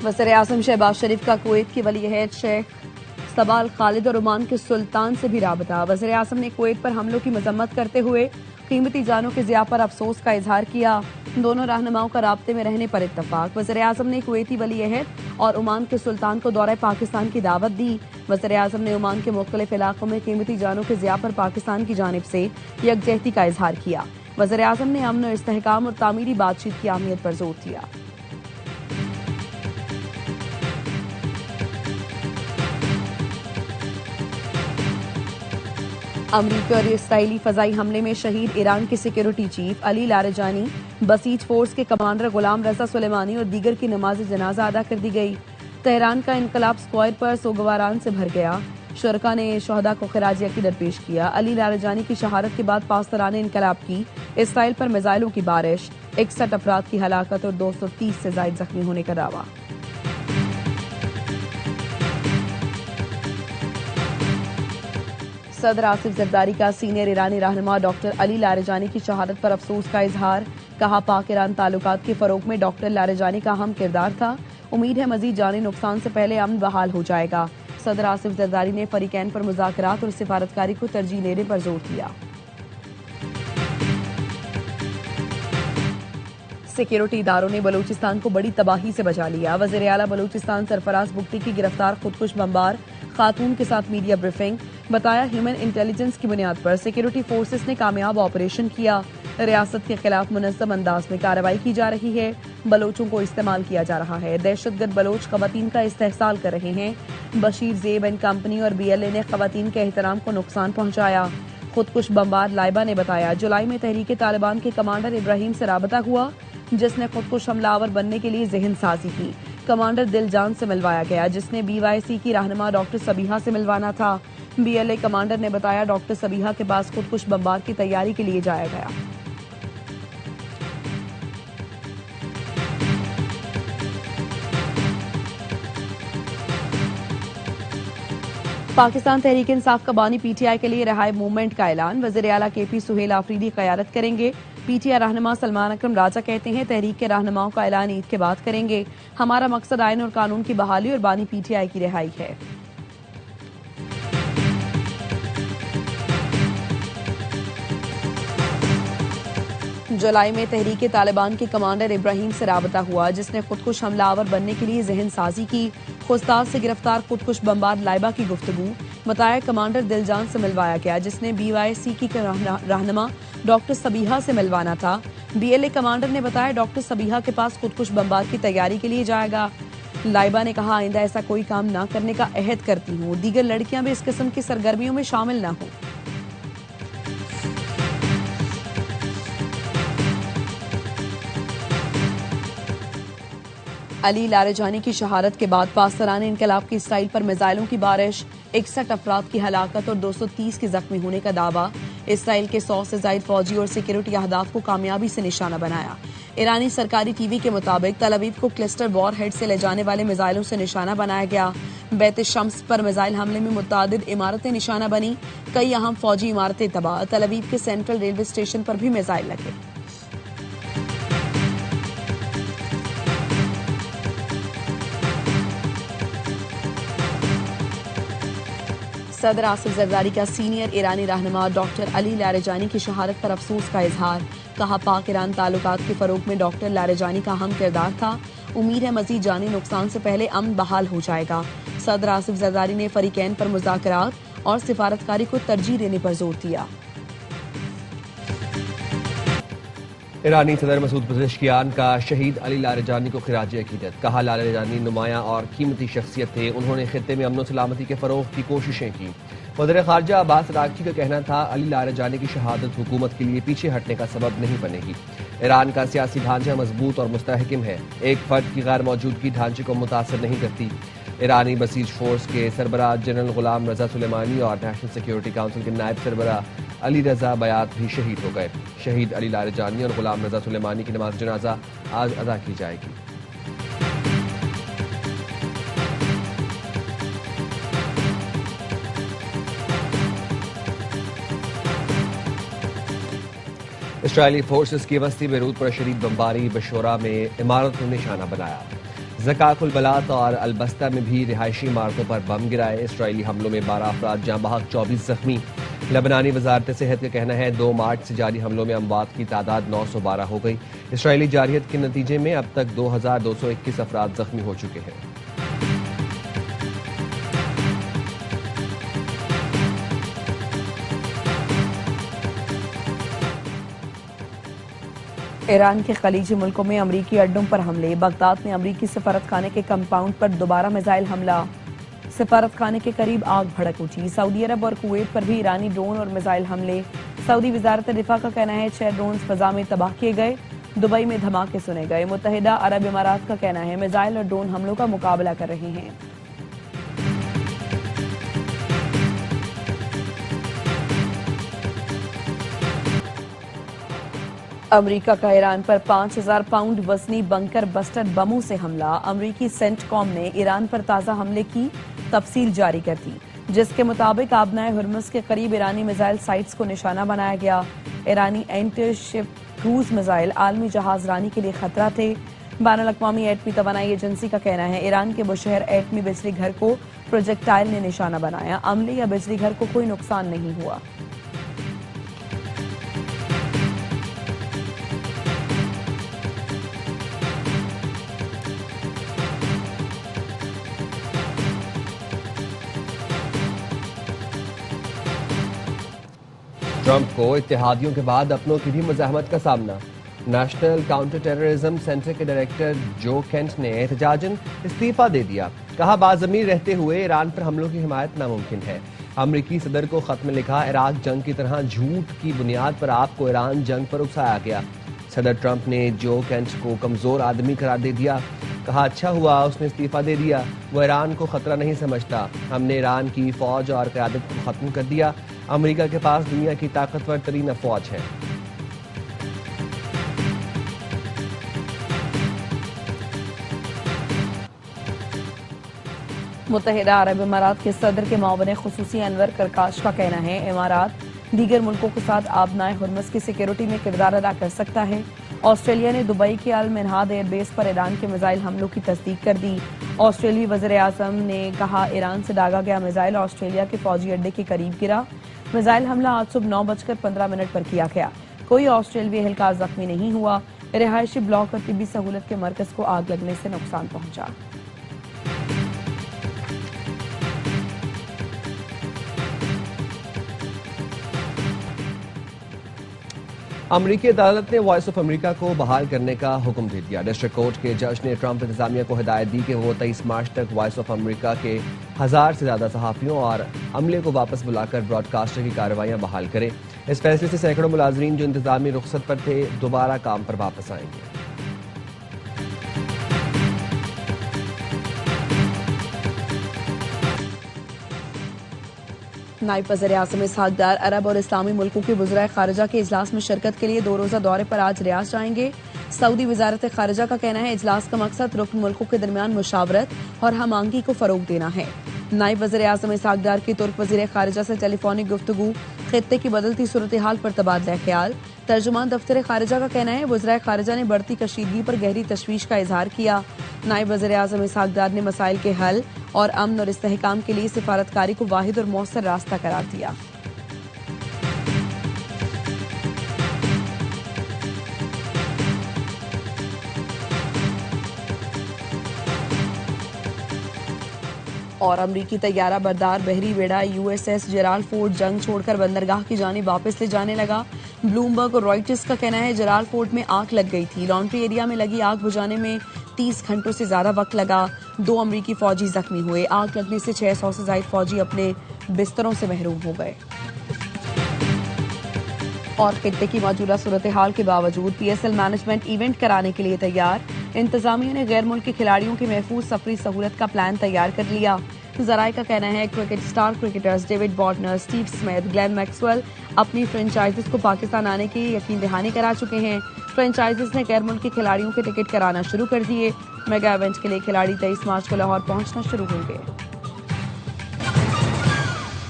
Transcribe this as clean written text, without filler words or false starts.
वज़ीर-ए-आज़म शहबाज शरीफ का कुवैत की वली-ए-अहद शेख सबा अल खालिद और ओमान के सुल्तान से भी राबता। वज़ीर-ए-आज़म ने कुवैत पर हमलों की मजम्मत करते हुए कीमती जानों के ज़िया पर अफसोस का इजहार किया। दोनों रहनुमाओं का राब्ते में रहने पर इत्तफाक। वज़ीर-ए-आज़म ने कुवैती वली-ए-अहद और ओमान के सुल्तान को दौरे पाकिस्तान की दावत दी। वज़ीर-ए-आज़म ने ओमान के मुख्तलिफ इलाकों में कीमती जानों के ज़िया पर पाकिस्तान की जानिब से यकजहती का इजहार किया। वज़ीर-ए-आज़म ने अमन और इस्तेहकाम और तामीरी बातचीत की अहमियत पर जोर दिया। अमरीकी और इसराइली फजाई हमले में शहीद ईरान के security chief Ali Larijani, Basij force के कमांडर गुलाम रजा सुलेमानी और दीगर की नमाज जनाजा अदा कर दी गई। तेहरान का इनकलाब स्क्वायर पर सोगवारान से भर गया। शुरका ने शहदा को खिराज अकीदत पेश किया। अली लारजानी की शहादत के बाद पासदारान इनकलाब की इसराइल पर मिसाइलों की बारिश, 61 अफराद की हलाकत और 230 से जायद जख्मी होने का दावा। सदर आसिफ जरदारी का सीनियर ईरानी रहनुमा डॉक्टर अली लारजानी की शहादत पर अफसोस का इजहार। कहा, पाक ईरान ताल्लुकात के फरोग में डॉक्टर लारजानी का अहम किरदार था। उम्मीद है मजीद जानी नुकसान से पहले अमन बहाल हो जाएगा। सदर आसिफ जरदारी ने फरीकैन पर मुज़ाकरात और सिफारतकारी को तरजीह देने पर जोर दिया। सिक्योरिटी इदारों ने बलूचिस्तान को बड़ी तबाही से बचा लिया। वज़ीर आला बलूचिस्तान सरफराज बुगटी की गिरफ्तार खुदकुश बमबार खातून के साथ मीडिया ब्रीफिंग। बताया, ह्यूमन इंटेलिजेंस की बुनियाद पर सिक्योरिटी फोर्सेस ने कामयाब ऑपरेशन किया। रियासत के खिलाफ मुनज़्ज़म अंदाज में कार्रवाई की जा रही है। बलोचों को इस्तेमाल किया जा रहा है। दहशतगर्द बलोच खवातीन का इस्तेहसाल कर रहे हैं। बशीर ज़ेब एंड कंपनी और BLA ने खवातीन के एहतराम को नुकसान पहुंचाया। खुदकुश बमबार लाइबा ने बताया, जुलाई में तहरीक तालिबान के कमांडर इब्राहिम से राबता हुआ, जिसने खुदकुश हमलावर बनने के लिए जहन साजी की। कमांडर दिलजान से मिलवाया गया, जिसने BYC की रहनुमा डॉक्टर सबीहा से मिलवाना था। BLA कमांडर ने बताया, डॉक्टर सबीहा के पास खुदकुश बमबार की तैयारी के लिए जाया गया। पाकिस्तान तहरीक इंसाफ का बानी PTI के लिए रहाई मूवमेंट का ऐलान। वज़ीर आला KP सुहेल आफरीदी क़यादत करेंगे। PTI रहनुमा सलमान अकरम राजा कहते हैं, तहरीक के रहनुमाओं का ऐलान ईद के बाद करेंगे। हमारा मकसद आईन और कानून की बहाली और बानी PTI की रिहाई है। जुलाई में तहरीक तालिबान के कमांडर इब्राहिम से राबता हुआ, जिसने खुदकुश हमलावर बनने के लिए जहन साजी की। खुस्ताद से गिरफ्तार खुदकुश बमबार लाइबा की गुफ्तगू। बताया, कमांडर दिलजान से मिलवाया गया, जिसने BYC की रहनुमा डॉक्टर सबीहा से मिलवाना था। BLA कमांडर ने बताया, डॉक्टर सबीहा के पास खुदकुश बमबार की तैयारी के लिए जाएगा। लाइबा ने कहा, आइंदा ऐसा कोई काम ना करने का अहद करती हूँ। दीगर लड़कियां भी इस किस्म की सरगर्मियों में शामिल न हों। अली लारजानी की शहादत के बाद पासदारान इनकलाब की इसराइल पर मिसाइलों की बारिश, 61 अफराद की हलाकत और 230 के जख्मी होने का दावा। इसराइल के 100 से ज्यादा फौजी और सिक्योरिटी अहदाफ को कामयाबी से निशाना बनाया। ईरानी सरकारी TV के मुताबिक तल अवीव को क्लस्टर वॉर हेड से ले जाने वाले मिसाइलों से निशाना बनाया गया। बैत शम्स पर मिसाइल हमले में मुतादिद इमारतें निशाना बनी। कई अहम फौजी इमारतें तबाह। तल अवीव के सेंट्रल रेलवे स्टेशन पर भी मिसाइल लगे। सदर आसिफ जरदारी का सीनियर ईरानी रहनुमा डॉक्टर अली लारजानी की शहादत पर अफसोस का इजहार। कहा, पाक ईरान ताल्लुकात के फरोग में डॉक्टर लारजानी का अहम किरदार था। उम्मीद है मजीद जानी नुकसान से पहले अमन बहाल हो जाएगा। सदर आसिफ जरदारी ने फरीकैन पर मुज़ाकरात और सिफारतकारी को तरजीह देने पर जोर दिया। ईरानी सदर मसूद पज़ेश्कियान का शहीद अली लारजानी को खिराज अकीदत। कहा, लारजानी नुमायां और कीमती शख्सियत थे। उन्होंने खित्ते में अमन सलामती के फरोग की कोशिशें की। वज़ीर ख़ारजा अब्बास अराग़ची का कहना था, अली लारजानी की शहादत हुकूमत के लिए पीछे हटने का सबब नहीं बनेगी। ईरान का सियासी ढांचा मजबूत और मुस्तहकम है। एक फर्द की गैर मौजूदगी ढांचे को मुतासर नहीं करती। ईरानी बसीज फोर्स के सरबराह जनरल गुलाम रजा सुलेमानी और नेशनल सिक्योरिटी काउंसिल के नायब सरबराह अली रजा बयात भी शहीद हो गए। शहीद अली लारजानी और गुलाम रजा सुलेमानी की नमाज जनाजा आज अदा की जाएगी। इसराइली फोर्सेस की वस्ती बेरूत पर शदीद बमबारी, बशोरा में इमारत को निशाना बनाया। زکاک البلات اور البستہ میں بھی رہائشی عمارتوں پر بم گرائے. اسرائیلی حملوں میں 12 افراد جاں بحق 24 زخمی. لبنانی وزارت صحت کا کہنا ہے 2 مارچ سے جاری حملوں میں اموات کی تعداد 912 ہو گئی. اسرائیلی جارحیت کے نتیجے میں اب تک 2221 افراد زخمی ہو چکے ہیں. ایران کے خلیجی ملکوں میں امریکی اڈوں پر حملے. بغداد میں امریکی سفارت خانے کے کمپاؤنڈ پر دوبارہ میزائل حملہ. سفارت خانے کے قریب آگ بھڑک اٹھی. سعودی عرب اور کویت پر بھی ایرانی ڈرون اور میزائل حملے. سعودی وزارت دفاع کا کہنا ہے 6 ڈرونز فضا میں تباہ کیے گئے. دبئی میں دھماکے سنے گئے. متحدہ عرب امارات کا کہنا ہے میزائل اور ڈرون حملوں کا مقابلہ کر رہے ہیں. امریکہ کا ایران پر 5000 پاؤنڈ وزنی بنکر بسٹر بموں سے حملہ. امریکی سینٹ کام نے ایران پر تازہ حملے کی تفصیل جاری کر دی، جس کے مطابق آبنائے ہرمز کے قریب ایرانی میزائل سائٹس کو نشانہ بنایا گیا. ایرانی اینٹی شپ کروز میزائل عالمی جہاز رانی کے لیے خطرہ تھے. بین الاقوامی ایٹمی توانائی ایجنسی کا کہنا ہے ایران کے بشہر ایٹمی بجلی گھر کو پروجیکٹائل نے نشانہ بنایا. عملے یا بجلی گھر کو کوئی نقصان نہیں ہوا. ٹرمپ کو اتحادیوں کے بعد اپنوں کی بھی مزاحمت کا سامنا. نیشنل کاؤنٹر ٹیررزم سینٹر کے ڈائریکٹر جو کینٹ نے احتجاجاً استعفیٰ دے دیا. کہا باضمیر رہتے ہوئے ایران پر حملوں کی حمایت ناممکن ہے. امریکی صدر کو خط میں لکھا عراق جنگ کی طرح جھوٹ کی بنیاد پر آپ کو ایران جنگ پر اکسایا گیا. صدر ٹرمپ نے جو کینٹ کو کمزور آدمی قرار دے دیا. کہا اچھا ہوا اس نے استعفیٰ دے دیا. وہ ایران کو خطرہ نہیں سمجھتا. ہم نے ایران کی فوج اور قیادت کو ختم کر دیا. امریکہ کے پاس دنیا کی طاقتور ترین افواج ہے. متحدہ عرب امارات کے صدر کے معاون خصوصی انور کرکاش کا کہنا ہے امارات دیگر ملکوں کے ساتھ آبنائے ہرمز کی سیکیورٹی میں کردار ادا کر سکتا ہے. آسٹریلیا نے دبئی کے المنہاد ایئر بیس پر ایران کے میزائل حملوں کی تصدیق کر دی. آسٹریلوی وزیر اعظم نے کہا ایران سے داغا گیا میزائل آسٹریلیا کے فوجی اڈے کے قریب گرا. میزائل حملہ آج صبح 9:15 پر کیا گیا. کوئی آسٹریلوی اہلکار زخمی نہیں ہوا. رہائشی بلاک اور طبی سہولت کے مرکز کو آگ لگنے سے نقصان پہنچا. امریکی عدالت نے وائس آف امریکہ کو بحال کرنے کا حکم دے دیا. ڈسٹرکٹ کورٹ کے جج نے ٹرمپ انتظامیہ کو ہدایت دی کہ وہ 23 مارچ تک وائس آف امریکہ کے 1000 سے زیادہ صحافیوں اور عملے کو واپس بلا کر براڈ کاسٹر کی کارروائیاں بحال کرے. اس فیصلے سے سینکڑوں ملازمین جو انتظامی رخصت پر تھے دوبارہ کام پر واپس آئیں گے. نائب وزیر اعظم اسحاق ڈار عرب اور اسلامی ملکوں کے وزرائے خارجہ کے اجلاس میں شرکت کے لیے 2 روزہ دورے پر آج ریاض جائیں گے. سعودی وزارت خارجہ کا کہنا ہے اجلاس کا مقصد رکن ملکوں کے درمیان مشاورت اور ہم آہنگی کو فروغ دینا ہے. نائب وزیر اعظم اسحاق ڈار کی ترک وزیر خارجہ سے ٹیلی فونک گفتگو. خطے کی بدلتی صورتحال پر تبادلہ خیال. ترجمان دفتر خارجہ کا کہنا ہے وزرائے خارجہ نے بڑھتی کشیدگی پر گہری تشویش کا اظہار کیا. نائب وزیر اعظم اسحاق ڈار نے مسائل کے حل اور امن اور استحکام کے لیے سفارتکاری کو واحد اور مؤثر راستہ قرار دیا. اور امریکی طیارہ بردار بحری بیڑا USS جیرالڈ فورڈ جنگ چھوڑ کر بندرگاہ کی جانب واپس لے جانے لگا. بلومبرگ اور رائٹرز کا کہنا ہے جیرالڈ فورڈ میں آگ لگ گئی تھی. لانڈری ایریا میں لگی آگ بجھانے میں 30 گھنٹوں سے زیادہ وقت لگا. 2 امریکی فوجی زخمی ہوئے. آگ لگنے سے 600 سے زائد فوجی اپنے بستروں سے محروم ہو گئے. اور خطے کی موجودہ صورتحال کے باوجود PSL مینجمنٹ ایونٹ کرانے کے لیے تیار. انتظامیہ نے غیر ملکی کھلاڑیوں کی محفوظ سفری سہولت کا پلان تیار کر لیا. ذرائع کا کہنا ہے cricket star cricketers David Warner, Steve Smith, Glenn Maxwell franchises فرنچائزز کو پاکستان آنے کی یقین دہانی کرا چکے ہیں. فرنچائزز نے غیر ملکی کھلاڑیوں کے ٹکٹ کرانا شروع کر دیے. میگا ایونٹ کے لیے کھلاڑی 23 مارچ کو لاہور پہنچنا شروع ہوں گے.